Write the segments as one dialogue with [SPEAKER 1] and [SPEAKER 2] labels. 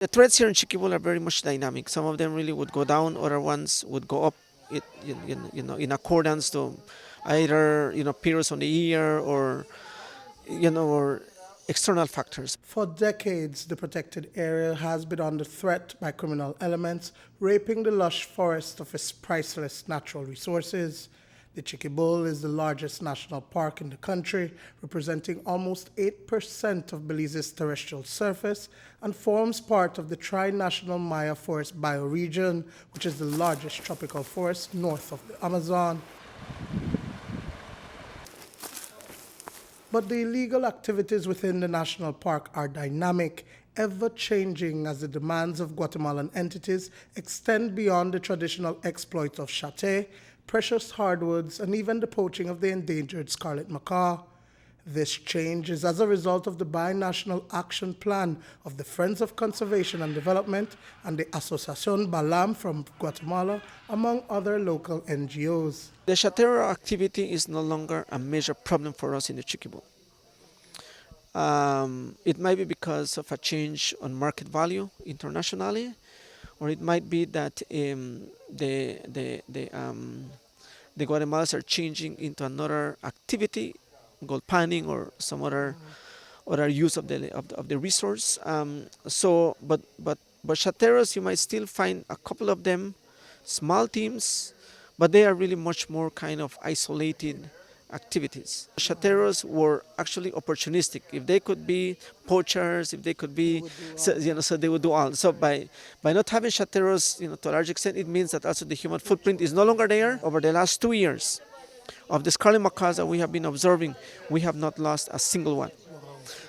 [SPEAKER 1] The threats here in Chiquibul are very much dynamic. Some of them really would go down, other ones would go up. In accordance to either periods on the year or external factors.
[SPEAKER 2] For decades, the protected area has been under threat by criminal elements, raping the lush forest of its priceless natural resources. The Chiquibul is the largest national park in the country, representing almost 8% of Belize's terrestrial surface, and forms part of the tri-national Maya Forest bioregion, which is the largest tropical forest north of the Amazon. But the illegal activities within the national park are dynamic, ever-changing as the demands of Guatemalan entities extend beyond the traditional exploit of chate, precious hardwoods, and even the poaching of the endangered scarlet macaw. This change is as a result of the binational action plan of the Friends of Conservation and Development and the Asociación Balam from Guatemala, among other local NGOs.
[SPEAKER 1] The chatero activity is no longer a major problem for us in the Chiquibul. It might be because of a change on market value internationally, or it might be that the Guatemalans are changing into another activity, gold panning or some other use of the resource. But chateros, you might still find a couple of them, small teams, but they are really much more kind of isolated activities. Chateros were actually opportunistic. If they could be poachers, if they could be, so they would do all. So by not having chateros, to a large extent, it means that also the human footprint is no longer there. Over the last 2 years, of the scarlet macaws that we have been observing, we have not lost a single one.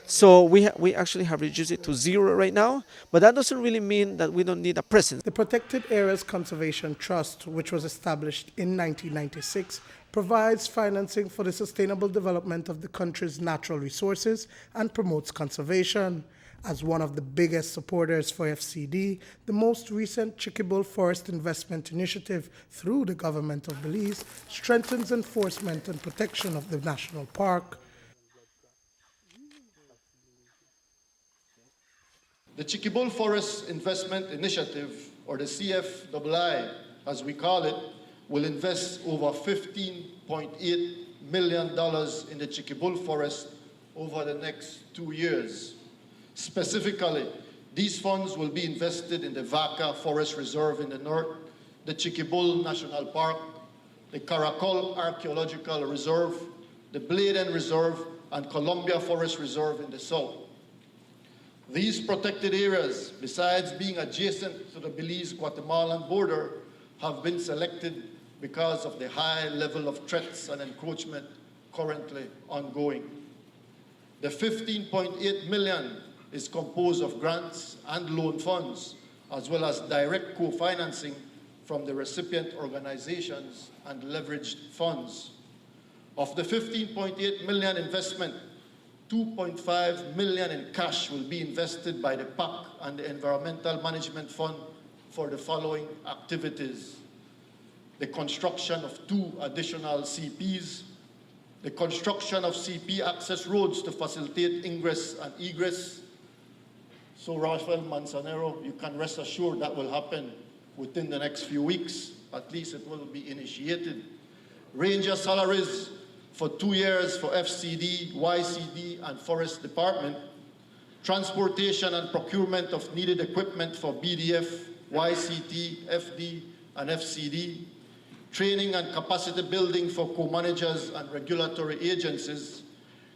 [SPEAKER 1] So we actually have reduced it to 0 right now, but that doesn't really mean that we don't need a presence.
[SPEAKER 2] The Protected Areas Conservation Trust, which was established in 1996, provides financing for the sustainable development of the country's natural resources and promotes conservation. As one of the biggest supporters for FCD, the most recent Chiquibul Forest Investment Initiative through the government of Belize strengthens enforcement and protection of the national park.
[SPEAKER 3] The Chiquibul Forest Investment Initiative, or the CFII as we call it, will invest over $15.8 million in the Chiquibul Forest over the next 2 years. Specifically, these funds will be invested in the Vaca Forest Reserve in the north, the Chiquibul National Park, the Caracol Archaeological Reserve, the Bladen Reserve, and Columbia Forest Reserve in the south. These protected areas, besides being adjacent to the Belize-Guatemalan border, have been selected because of the high level of threats and encroachment currently ongoing. The $15.8 million is composed of grants and loan funds, as well as direct co-financing from the recipient organizations and leveraged funds. Of the $15.8 million investment, $2.5 million in cash will be invested by the PAC and the Environmental Management Fund for the following activities: the construction of 2 additional CPs, the construction of CP access roads to facilitate ingress and egress. So Rafael Manzanero, you can rest assured that will happen within the next few weeks. At least it will be initiated. Ranger salaries for 2 years for FCD, YCD, and Forest Department. Transportation and procurement of needed equipment for BDF, YCT, FD, and FCD. Training and capacity building for co-managers and regulatory agencies.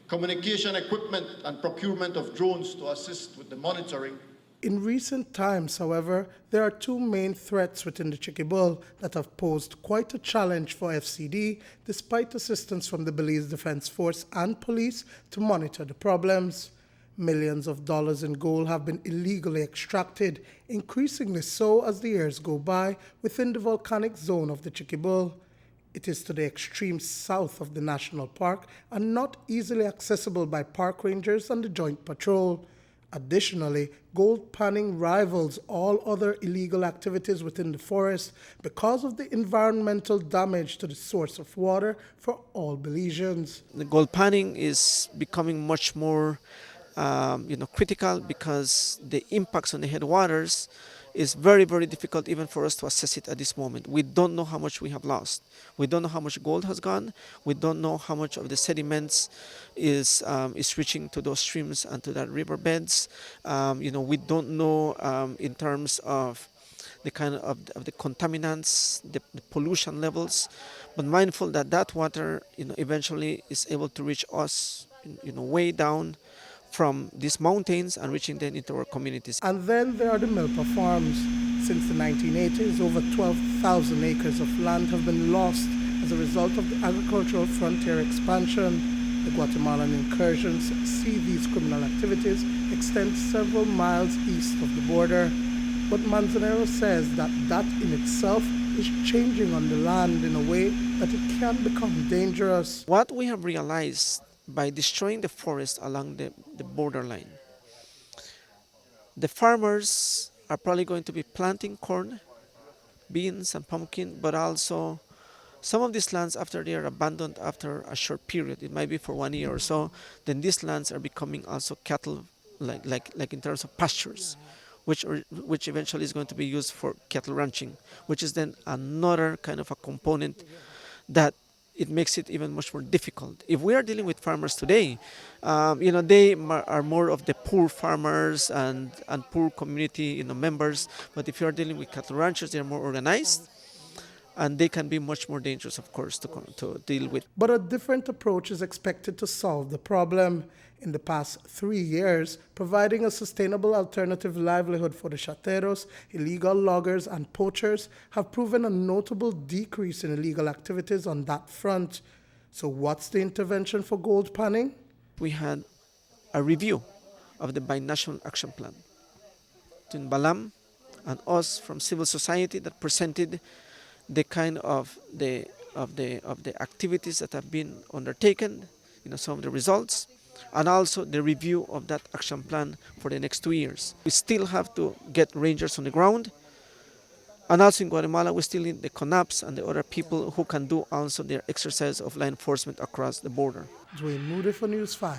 [SPEAKER 3] Communication equipment and procurement of drones to assist with the monitoring.
[SPEAKER 2] In recent times, however, there are 2 main threats within the Chiquibul that have posed quite a challenge for FCD, despite assistance from the Belize Defense Force and police to monitor the problems. Millions of dollars in gold have been illegally extracted, increasingly so as the years go by within the volcanic zone of the Chiquibul. It is to the extreme south of the national park and not easily accessible by park rangers and the Joint Patrol. Additionally, gold panning rivals all other illegal activities within the forest because of the environmental damage to the source of water for all Belizeans.
[SPEAKER 1] The gold panning is becoming much more critical because the impacts on the headwaters is very, very difficult even for us to assess it at this moment. We don't know how much we have lost. We don't know how much gold has gone. We don't know how much of the sediments is reaching to those streams and to that riverbeds. We don't know in terms of the kind of the contaminants, the pollution levels, but mindful that that water, eventually is able to reach us, way down from these mountains and reaching then into our communities.
[SPEAKER 2] And then there are the milpa farms. Since the 1980s, over 12,000 acres of land have been lost as a result of the agricultural frontier expansion. The Guatemalan incursions see these criminal activities extend several miles east of the border. But Manzanero says that in itself is changing on the land in a way that it can become dangerous.
[SPEAKER 1] What we have realized by destroying the forest along the borderline, the farmers are probably going to be planting corn, beans, and pumpkin, but also some of these lands, after they are abandoned after a short period, it might be for 1 year or so, then these lands are becoming also cattle, like in terms of pastures, which eventually is going to be used for cattle ranching, which is then another kind of a component that it makes it even much more difficult. If we are dealing with farmers today, they are more of the poor farmers and poor community members. But if you are dealing with cattle ranchers, they are more organized, and they can be much more dangerous, of course, to deal with.
[SPEAKER 2] But a different approach is expected to solve the problem. In the past 3 years, providing a sustainable alternative livelihood for the chateros, illegal loggers, and poachers have proven a notable decrease in illegal activities on that front. So what's the intervention for gold panning?
[SPEAKER 1] We had a review of the binational action plan between Balam and us from civil society that presented the kind of the activities that have been undertaken, some of the results, and also the review of that action plan for the next 2 years. We still have to get rangers on the ground, and also in Guatemala we still need the CONAPs and the other people who can do also their exercise of law enforcement across the border.
[SPEAKER 2] Dwayne Moody for News 5.